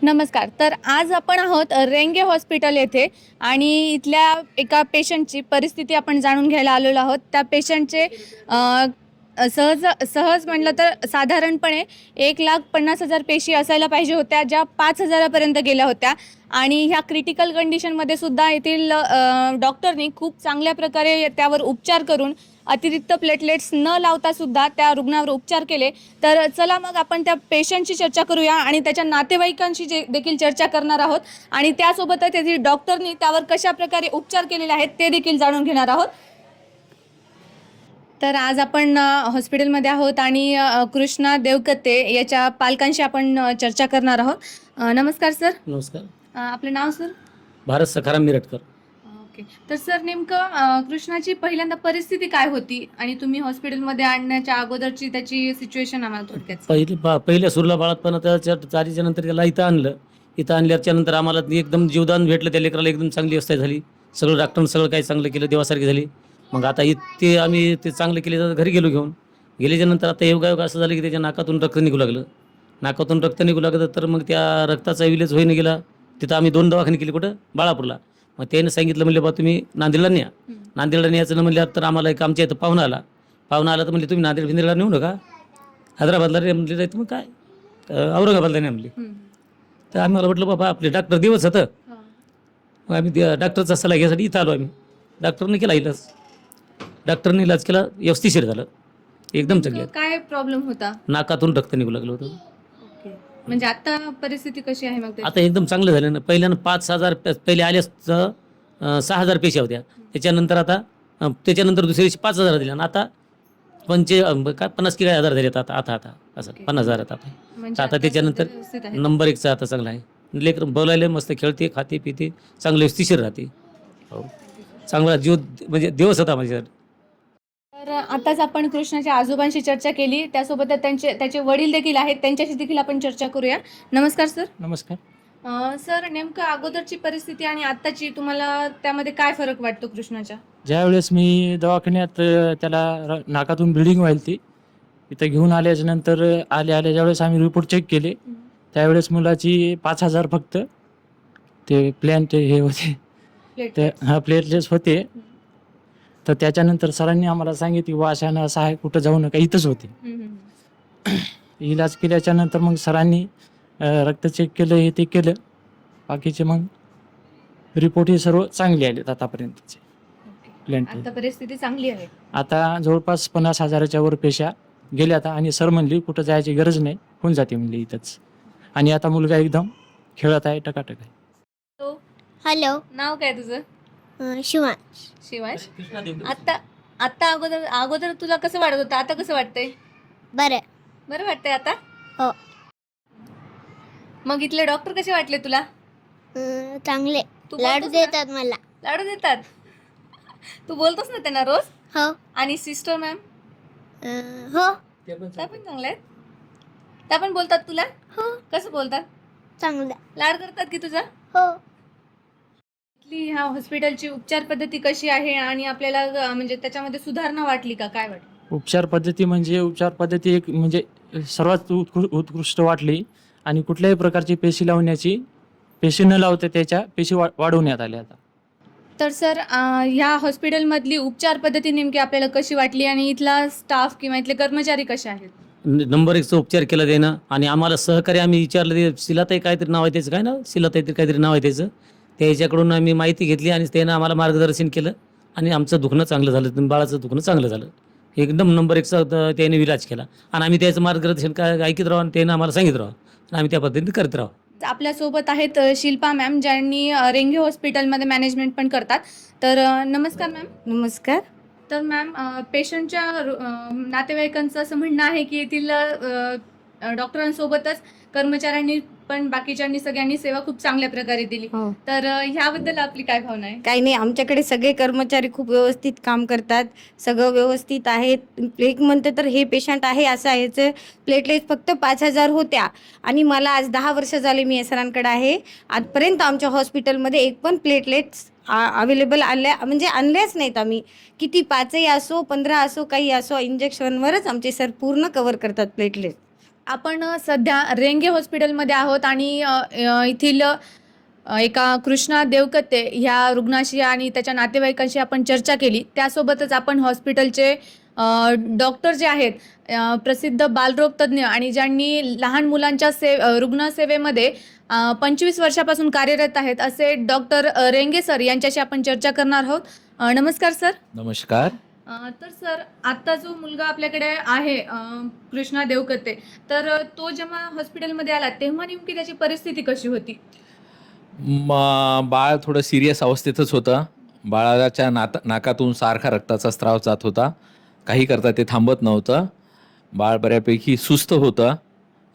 नमस्कार. तर आज आपण आहोत रेंगे हॉस्पिटल येथे आणि इथल्या एका पेशंटची परिस्थिती आपण जाणून घ्यायला आलेलो आहोत. त्या पेशंटचे अ, सहज सहज म्हटलं तर साधारणपणे 1,50,000 पेशी असायला पाहिजे होत्या, ज्या 5,000 पर्यंत गेल्या होत्या आणि ह्या क्रिटिकल कंडिशनमध्ये सुद्धा येथील डॉक्टरनी खूप चांगल्या प्रकारे त्यावर उपचार करून अतिरिक्त प्लेटलेट्स न लावता सुद्धा त्या रुग्णावर उपचार केले. तर चला मग आपण त्या पेशंटची चर्चा करूया आणि त्याच्या नातेवाईकांशी देखील चर्चा करणार आहोत आणि त्यासोबतच येथील डॉक्टरनी त्यावर कशा प्रकारे उपचार केलेले आहेत ते देखील जाणून घेणार आहोत. तर आज आपण हॉस्पिटलमध्ये आहोत आणि कृष्णा देवकते याच्या पालकांशी आपण चर्चा करणार आहोत. नमस्कार सर. नमस्कार. आपलं नाव सर? भारत सखाराम मिरटकर. ओके. तर सर नेमकं कृष्णाची पहिल्यांदा परिस्थिती काय होती आणि तुम्ही हॉस्पिटलमध्ये आणण्याच्या अगोदरची त्याची सिच्युएशन आम्हाला थोडक्यात पहिल्या सुरला बाळातपणाच्या चारीच्या नंतर त्याला इथं आणलं. इथं आणल्याच्या नंतर आम्हाला एकदम जीवदान भेटलं. त्या लेकराला एकदम चांगली अवस्था झाली. सगळं डॉक्टरनं सगळं काही चांगलं केलं, देवासारखी झाली. मग आता ते आम्ही ते चांगलं केले तर घरी गेलो घेऊन. गेल्याच्या नंतर आता योगायोग असं झालं की त्याच्या नाकातून रक्त निघू लागलं. नाकातून रक्त निघू लागलं तर मग त्या रक्ताचा विलेज होईन गेला. तिथं आम्ही 2 दवाखाने केले. कुठं? बाळापूरला. मग त्याने सांगितलं, म्हणले बा तुम्ही नांदेडला न्या. नांदेडला न्यायचं म्हणलं तर आम्हाला एक आमच्या इथं पाहुणा आला तर म्हणले तुम्ही नांदेडला नेऊ नका, हैदराबादला रे म्हणले जायचं. मग काय औरंगाबादला नाही म्हणले. तर आम्ही मला म्हटलं बाबा आपले डॉक्टर दिवस होतं. मग आम्ही डॉक्टरचा सल्ला घ्यायसाठी इथं आलो आम्ही. डॉक्टरने केला इलाज. डॉक्टरने इलाज केला, व्यवस्थिशीर झालं, एकदम चांगलं. काय प्रॉब्लेम होता? नाकातून रक्त निघू लागलं होतं. म्हणजे आता परिस्थिती कशी आहे मग? आता एकदम चांगलं झालं ना. पहिल्यानं 5,000 पहिले आल्यास 6,000 पेशी होत्या. त्याच्यानंतर दुसऱ्या दिवशी 5,000 दिल्या. आता 50 की काय हजार झाले आता आता आता असं 50,000 आता. आता त्याच्यानंतर नंबर 1चा आता चांगला आहे. लेकर बोलायला मस्त, खेळते, खाते, पिते, चांगलं व्यवस्थिशीर राहते. हो, चांगला जीव म्हणजे दिवस होता माझ्यासाठी. तर आताच आपण कृष्णाच्या आजोबांशी चर्चा केली, त्यासोबत त्याचे वडील देखील आहेत, त्यांच्याशी देखील आपण चर्चा करूया. नमस्कार सर. नमस्कार. सर नेमकं अगोदरची परिस्थिती आणि आत्ताची तुम्हाला त्यामध्ये काय फरक वाटतो कृष्णाच्या? ज्यावेळेस मी दवाखान्यात त्याला नाकातून ब्लिडिंग व्हायला ती इथं घेऊन आल्याच्या नंतर आल्या ज्यावेळेस आम्ही रिपोर्ट चेक केले त्यावेळेस मुलाची 5,000 फक्त ते प्लॅन ते हे होते, ते प्लेटलेट्स होते. तर त्याच्यानंतर सरांनी आम्हाला सांगितलं की वाशानं असं आहे, कुठं जाऊ नका, इथंच होते. इलाज केल्याच्या नंतर मग सरांनी रक्त चेक केलं, हे ते केलं. बाकीचे मग रिपोर्ट हे सर्व चांगले आले आतापर्यंतचे. आता परिस्थिती चांगली आहे. आता जवळपास 50,000च्या वर पेशा गेल्या आता. आणि सर म्हणली कुठं जायची गरज नाही, होऊन जाते म्हणली इथंच. आणि आता मुलगा एकदम खेळत आहे, टकाटक आहे. हॅलो. नाव काय तुझं? शिवांश. शिवांश. आता अगोदर तुला कसं वाटत होतं, आता कसं वाटतंय? बरं वाटतंय आता? हो. मग इथले डॉक्टर कसे वाटले तुला? चांगले. तू लाडू बोलतोस ना? देतात मला. लाडू देतात? तू बोलतोस ना त्यांना रोज? हो. आणि सिस्टर मॅम? हो. त्या पण चांगल्या आहेत? त्या पण बोलतात तुला? हो. कसं बोलतात? चांगलं. लाड करतात की तुझा? हो. इथली ह्या हॉस्पिटलची उपचार पद्धती कशी आहे आणि आपल्याला म्हणजे त्याच्यामध्ये सुधारणा वाटली का? काय वाटलं? उपचार पद्धती एक म्हणजे सर्वात उत्कृष्ट वाटली. आणि कुठल्याही प्रकारची पेशी न लावता त्याच्या पेशी वाढवण्यात आल्या आता. तर सर ह्या हॉस्पिटलमधली उपचार पद्धती नेमकी आपल्याला कशी वाटली आणि इथला स्टाफ किंवा इथले कर्मचारी कसे आहेत? नंबर 1चा उपचार केला त्यानं. आणि आम्हाला सहकार्य आम्ही विचारलं, ते शिलाताई काहीतरी नाव आहे त्याचं, काय नाव? शिलाताई काहीतरी नाव आहे त्याचं. त्याच्याकडून आम्ही माहिती घेतली आणि त्यानं आम्हाला मार्गदर्शन केलं आणि आमचं दुखणं चांगलं झालं, बाळाचं दुखणं चांगलं झालं. एकदम नंबर 1चा त्याने इलाज केला आणि आम्ही त्याचं मार्गदर्शन काय ऐकत राहू आणि त्यानं आम्हाला सांगित राहू आणि आम्ही त्या पद्धतीने करत राहू. आपल्यासोबत आहेत शिल्पा मॅम, ज्यांनी रेंगे हॉस्पिटलमध्ये मॅनेजमेंट पण करतात. तर नमस्कार मॅम. नमस्कार. तर मॅम पेशंटच्या नातेवाईकांचं असं म्हणणं आहे की येथील डॉक्टरांसोबतच कर्मचाऱ्यांनी पण बाकीच्यांनी सगळ्यांनी सेवा खूप चांगल्या प्रकारे दिली. हो. तर ह्याबद्दल आपली काय भावना आहे? काही नाही, आमच्याकडे सगळे कर्मचारी खूप व्यवस्थित काम करतात, सगळं व्यवस्थित आहे. एक म्हणते तर हे पेशंट आहे असं आहे. प्लेटलेट फक्त 5,000 होत्या आणि मला आज 10 वर्ष झाले मी सरांकडे आहे. आजपर्यंत आमच्या हॉस्पिटलमध्ये एक पण प्लेटलेट्स अवेलेबल आणल्याच नाहीत. आम्ही किती 5ही असो 15 असो काही असो, इंजेक्शनवरच आमचे सर पूर्ण कव्हर करतात प्लेटलेट. आपण सध्या रेंगे हॉस्पिटलमध्ये आहोत आणि येथील एका कृष्णा देवकते ह्या रुग्णाशी आणि त्याच्या नातेवाईकांशी आपण चर्चा केली. त्यासोबतच आपण हॉस्पिटलचे डॉक्टर जे आहेत, प्रसिद्ध बालरोग तज्ज्ञ आणि ज्यांनी लहान मुलांच्या रुग्णसेवेमध्ये 25 वर्षापासून कार्यरत आहेत असे डॉक्टर रेंगे सर यांच्याशी आपण चर्चा करणार आहोत. नमस्कार सर. नमस्कार. तर सर, आता जो मुलगा आपल्याकडे आहे कृष्णा देवकते, तर तो जेव्हा हॉस्पिटलमध्ये आला तेव्हा नेमकी त्याची परिस्थिती कशी होती? बाळ थोडं सिरियस अवस्थेतच होतं. बाळाच्या नाकातून सारखा रक्ताचा स्त्राव जात होता. काही करता ते थांबत नव्हतं. बाळ बऱ्यापैकी सुस्त होतं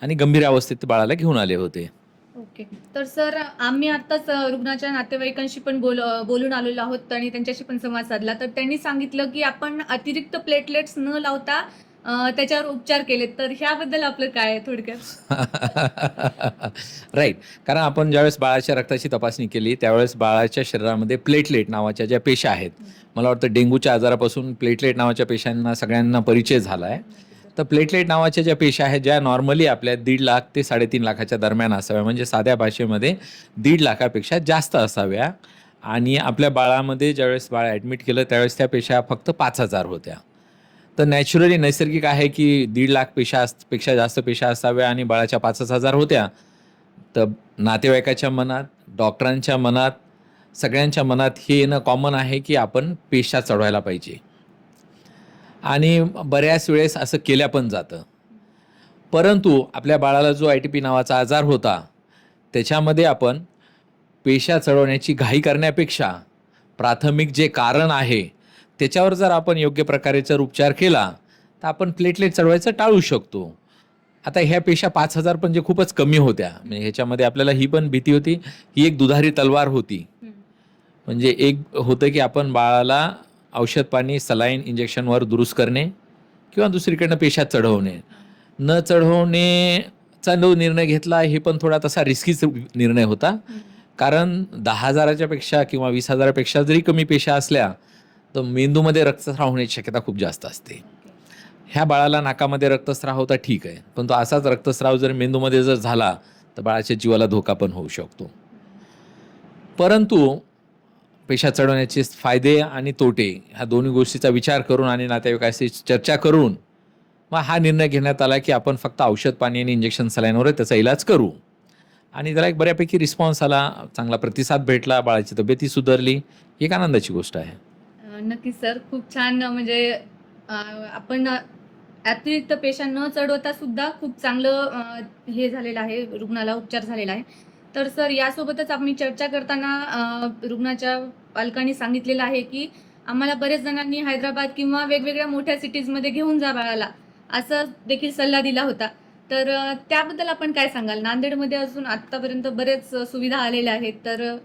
आणि गंभीर अवस्थेत बाळाला घेऊन आले होते. ओके. तर सर, आम्ही आत्ताच रुग्णाच्या नातेवाईकांशी पण बोलून आलेलो आहोत आणि त्यांच्याशी पण संवाद साधला. तर त्यांनी सांगितलं की आपण अतिरिक्त प्लेटलेट्स न लावता त्याच्यावर उपचार केलेत. तर ह्याबद्दल आपलं काय आहे थोडक्यात? राईट. कारण आपण ज्यावेळेस बाळाच्या रक्ताची तपासणी केली त्यावेळेस बाळाच्या शरीरामध्ये प्लेटलेट नावाच्या ज्या पेशा आहेत, मला वाटतं डेंग्यूच्या आजारापासून प्लेटलेट नावाच्या पेशांना सगळ्यांना परिचय झाला आहे. तर प्लेटलेट नावाच्या ज्या पेशा आहेत ज्या नॉर्मली आपल्या 1.5 लाख ते 3.5 लाखाच्या दरम्यान असाव्या, म्हणजे साध्या भाषेमध्ये 1.5 लाखापेक्षा जास्त असाव्या. आणि आपल्या बाळामध्ये ज्यावेळेस बाळ ॲडमिट केलं त्यावेळेस त्या पेशा फक्त 5,000 होत्या. तर नॅचरली नैसर्गिक आहे की 1.5 लाख पेक्षा जास्त पेशा असाव्या आणि बाळाच्या 5,000 होत्या. तर नातेवाईकाच्या मनात, डॉक्टरांच्या मनात, सगळ्यांच्या मनात हे येणं कॉमन आहे की आपण पेशा चढवायला पाहिजे. आणि बऱ्याच वेळेस असं केल्या पण जातं. परंतु आपल्या बाळाला जो ITP नावाचा आजार होता त्याच्यामध्ये आपण पेशा चढवण्याची घाई करण्यापेक्षा प्राथमिक जे कारण आहे त्याच्यावर जर आपण योग्य प्रकारे जर उपचार केला तर आपण प्लेटलेट चढवायचं टाळू शकतो. आता ह्या पेशा 5,000 पण जे खूपच कमी होत्या. म्हणजे ह्याच्यामध्ये आपल्याला ही पण भीती होती, ही एक दुधारी तलवार होती. म्हणजे एक होतं की आपण बाळाला औषध पाणी, सलाईन, इंजेक्शनवर दुरुस्त करणे किंवा दुसरीकडनं पेशा चढवणे. न चढवण्याचा जो निर्णय घेतला हे पण थोडा तसा रिस्कीच निर्णय होता. कारण 10,000च्या पेक्षा किंवा 20,000पेक्षा जरी कमी पेशा असल्या तर मेंदूमध्ये रक्तस्राव होण्याची शक्यता खूप जास्त असते. ह्या बाळाला नाकामध्ये रक्तस्राव होता ठीक आहे, पण तो असाच रक्तस्राव जर मेंदूमध्ये जर झाला तर बाळाच्या जीवाला धोका पण होऊ शकतो. परंतु पेशा चढवण्याचे फायदे आणि तोटे ह्या दोन्ही गोष्टीचा विचार करून आणि नातेवाईकाशी चर्चा करून मग हा निर्णय घेण्यात आला की आपण फक्त औषध पाणी आणि इंजेक्शन सलाईनवर त्याचा इलाज करू. आणि त्याला एक बऱ्यापैकी रिस्पॉन्स आला, चांगला प्रतिसाद भेटला, बाळाची तब्येती सुधारली. ही एक आनंदाची गोष्ट आहे. नक्कीच सर, खूप छान. म्हणजे आपण अतिरिक्त पेशा न चढवता सुद्धा खूप चांगलं हे झालेलं आहे, रुग्णाला उपचार झालेला आहे. तर सर, यासोबतच आम्ही चर्चा करताना रुग्णाच्या पालकांनी सांगितलेलं आहे की आम्हाला बरेच जणांनी हैदराबाद किंवा वेगवेगळ्या मोठ्या सिटीजमध्ये घेऊन जा बाळाला, असं देखील सल्ला दिला होता. तर त्याबद्दल आपण काय सांगाल? नांदेडमध्ये अजून आत्तापर्यंत बरेच सुविधा आलेल्या आहेत. तर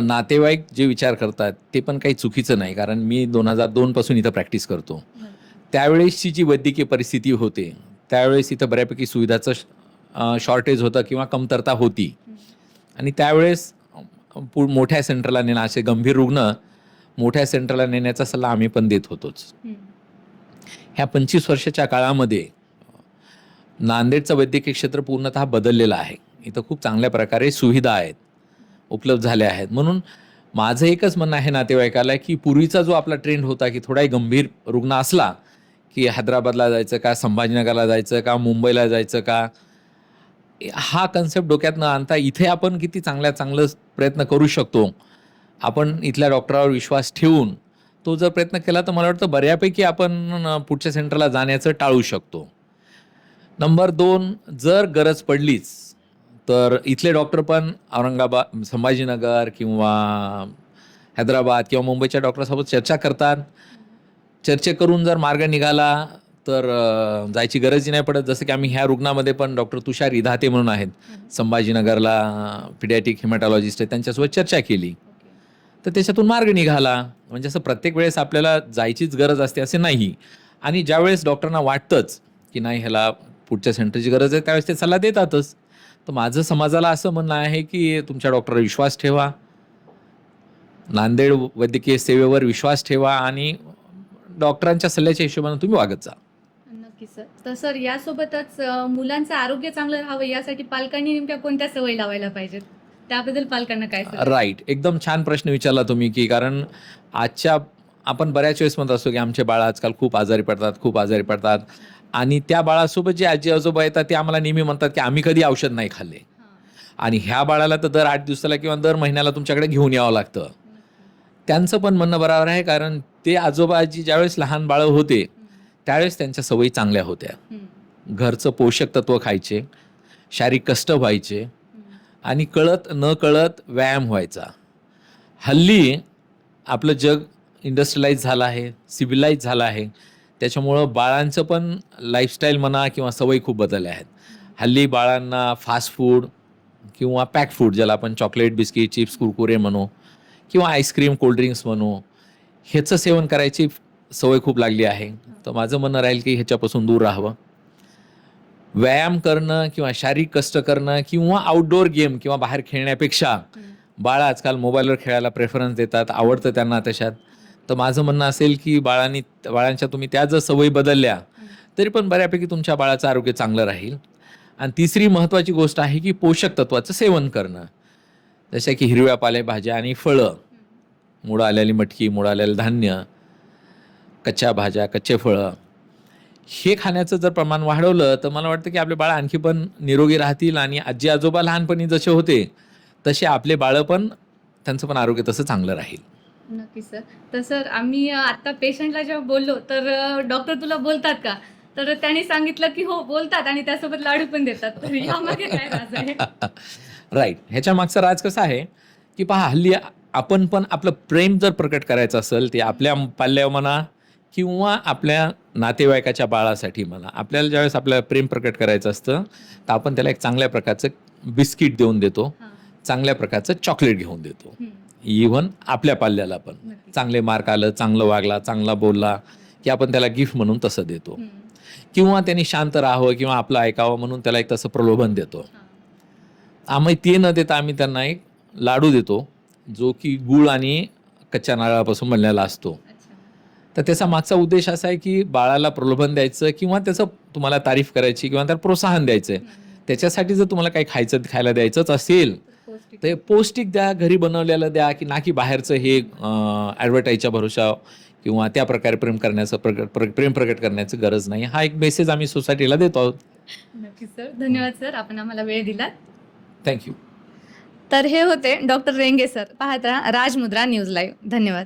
नातेवाईक जे विचार करतात ते पण काही चुकीचं नाही. कारण मी 2002 पासून इथं प्रॅक्टिस करतो. त्यावेळेसची जी वैद्यकीय परिस्थिती होते त्यावेळेस इथं बऱ्यापैकी सुविधाचं शॉर्टेज होतं किंवा कमतरता होती. आणि त्यावेळेस मोठ्या सेंटरला नेणं, असे गंभीर रुग्ण मोठ्या सेंटरला नेण्याचा सल्ला आम्ही पण देत होतोच. ह्या 25 वर्षाच्या काळामध्ये नांदेडचं वैद्यकीय क्षेत्र पूर्णतः बदललेलं आहे. इथं खूप चांगल्या प्रकारे सुविधा आहेत, उपलब्ध झाल्या आहेत. म्हणून माझं एकच म्हणणं आहे नातेवाईकाला की पूर्वीचा जो आपला ट्रेंड होता की थोडाही गंभीर रुग्ण असला की हैदराबादला जायचं का, संभाजीनगरला जायचं का, मुंबईला जायचं का, हा कन्सेप्ट डोक्यात न आणता इथे आपण किती चांगलं प्रयत्न करू शकतो. आपण इथल्या डॉक्टरावर विश्वास ठेवून तो जर प्रयत्न केला तर मला वाटतं बऱ्यापैकी आपण पुढच्या सेंटरला जाण्याचं टाळू शकतो. नंबर 2, जर गरज पडलीच तर इथले डॉक्टर पण औरंगाबाद, संभाजीनगर किंवा हैदराबाद किंवा मुंबईच्या डॉक्टरसोबत चर्चा करतात. चर्चा करून जर मार्ग निघाला तर जायची गरजही नाही पडत. जसं की आम्ही ह्या रुग्णामध्ये पण डॉक्टर तुषार इधाते म्हणून आहेत, संभाजीनगरला पिडियाट्रिक हेमॅटॉलॉजिस्ट आहेत, त्यांच्यासोबत चर्चा केली तर त्याच्यातून मार्ग निघाला. म्हणजे असं प्रत्येक वेळेस आपल्याला जायचीच गरज असते असे नाही. आणि ज्यावेळेस डॉक्टरांना वाटतंच की नाही ह्याला पुढच्या सेंटरची गरज आहे त्यावेळेस ते सल्ला देतातच. तर माझं समाजाला असं म्हणणं आहे की तुमच्या डॉक्टरवर विश्वास ठेवा, नांदेड वैद्यकीय सेवेवर विश्वास ठेवा आणि डॉक्टरांच्या सल्ल्याच्या हिशोबाने तुम्ही वागत जा. नक्कीच सर. तर सर यासोबतच मुलांचं आरोग्य चांगलं राहावं यासाठी पालकांनी नेमक्या कोणत्या सवयी लावायला पाहिजेत, त्याबद्दल पालकांना काय सल्ला? राईट, एकदम छान प्रश्न विचारला तुम्ही, की कारण आजच्या आपण बऱ्याच वेळेस म्हणत असतो की आमचे बाळ आजकाल खूप आजारी पडतात, खूप आजारी पडतात, आणि त्या बाळासोबत जे आजी आजोबा येतात ते आम्हाला नेहमी म्हणतात की आम्ही कधी औषध नाही खाल्ले, आणि ह्या बाळाला तर दर 8 दिवसाला किंवा दर महिन्याला तुमच्याकडे घेऊन यावं लागतं. त्यांचं पण म्हणणं बरोबर आहे, कारण ते आजोबा आजी ज्यावेळेस लहान बाळं होते त्यावेळेस त्यांच्या सवयी चांगल्या होत्या. घरचं पोषक तत्व खायचे, शारीरिक कष्ट व्हायचे, आणि कळत न कळत व्यायाम व्हायचा. हल्ली आपलं जग इंडस्ट्रियलाइज झालं आहे, सिव्हिलाइज झालं आहे, त्याच्यामुळं बाळांचं पण लाईफस्टाईल म्हणा किंवा सवयी खूप बदलल्या आहेत. हल्ली बाळांना फास्ट फूड किंवा पॅक फूड, ज्याला आपण चॉकलेट, बिस्किट, चिप्स, कुरकुरे म्हणू, किंवा आईस्क्रीम, कोल्ड्रिंक्स म्हणू, ह्याचं सेवन करायची सवय खूप लागली आहे. तर माझं म्हणणं राहील की ह्याच्यापासून दूर राहावं. व्यायाम करणं किंवा शारीरिक कष्ट करणं किंवा आउटडोअर गेम किंवा बाहेर खेळण्यापेक्षा बाळं आजकाल मोबाईलवर खेळायला प्रेफरन्स देतात, आवडतं त्यांना तशात. तर माझं म्हणणं असेल की बाळांच्या तुम्ही त्या जर सवयी बदलल्या तरी पण बऱ्यापैकी तुमच्या बाळाचं आरोग्य चांगलं राहील. आणि तिसरी महत्त्वाची गोष्ट आहे की पोषक तत्वाचं सेवन करणं, जशा की हिरव्या पालेभाज्या आणि फळं, मुळं आलेली मटकी, मुळं आलेलं धान्य, कच्च्या भाज्या, कच्चे फळं, हे खाण्याचं जर प्रमाण वाढवलं तर मला वाटतं की आपले बाळ आणखी पण निरोगी राहतील, आणि आजी आजोबा लहानपणी जसे होते तसे आपले बाळं पण, त्यांचं पण आरोग्य तसं चांगलं राहील. नक्कीच सर. तर सर आम्ही आता पेशंटला जेव्हा बोललो तर डॉक्टर तुला बोलतात का, तर त्यांनी सांगितलं की हो बोलतात आणि त्यासोबत लाडू पण देतात. तर यामागे काय राज आहे? राईट, ह्याच्या मागचं राज कसं आहे की पहा, हल्ली आपण पण आपलं प्रेम जर प्रकट करायचं असेल ते आपल्या पाल्यावर म्हणा किंवा आपल्या नातेवाईकाच्या बाळासाठी म्हणा, आपल्याला ज्यावेळेस आपलं प्रेम प्रकट करायचं असतं तर आपण त्याला एक चांगल्या प्रकारचं बिस्किट देऊन देतो, चांगल्या प्रकारचं चॉकलेट घेऊन देतो. इव्हन आपल्या पाल्याला पण चांगले मार्क आलं, चांगलं वागला, चांगला बोलला की आपण त्याला गिफ्ट म्हणून तसं देतो, किंवा त्यांनी शांत राहावं किंवा आपलं ऐकावं म्हणून त्याला एक तसं प्रलोभन देतो. आम्ही ते न देता आम्ही त्यांना एक लाडू देतो जो की गूळ आणि कच्च्या नारळापासून बनलेला असतो. तर त्याचा मागचा उद्देश असा आहे की बाळाला प्रलोभन द्यायचं किंवा त्याचं तुम्हाला तारीफ करायची किंवा त्याला प्रोत्साहन द्यायचं. त्याच्यासाठी जर तुम्हाला काही खायला द्यायचंच असेल तर पौष्टिक द्या, घरी बनवलेलं द्या, की ना की बाहेरचं हे ॲडव्हर्टाईजच्या भरोशा किंवा त्या प्रकारे प्रेम प्रकट करण्याची गरज नाही. हा एक मेसेज आम्ही सोसायटीला देतो आहोत. नक्कीच सर. धन्यवाद सर, आपण आम्हाला वेळ दिलात. थँक्यू. तर हे होते डॉक्टर रेंगे सर. पाहत राहा राजमुद्रा न्यूज लाईव्ह. धन्यवाद.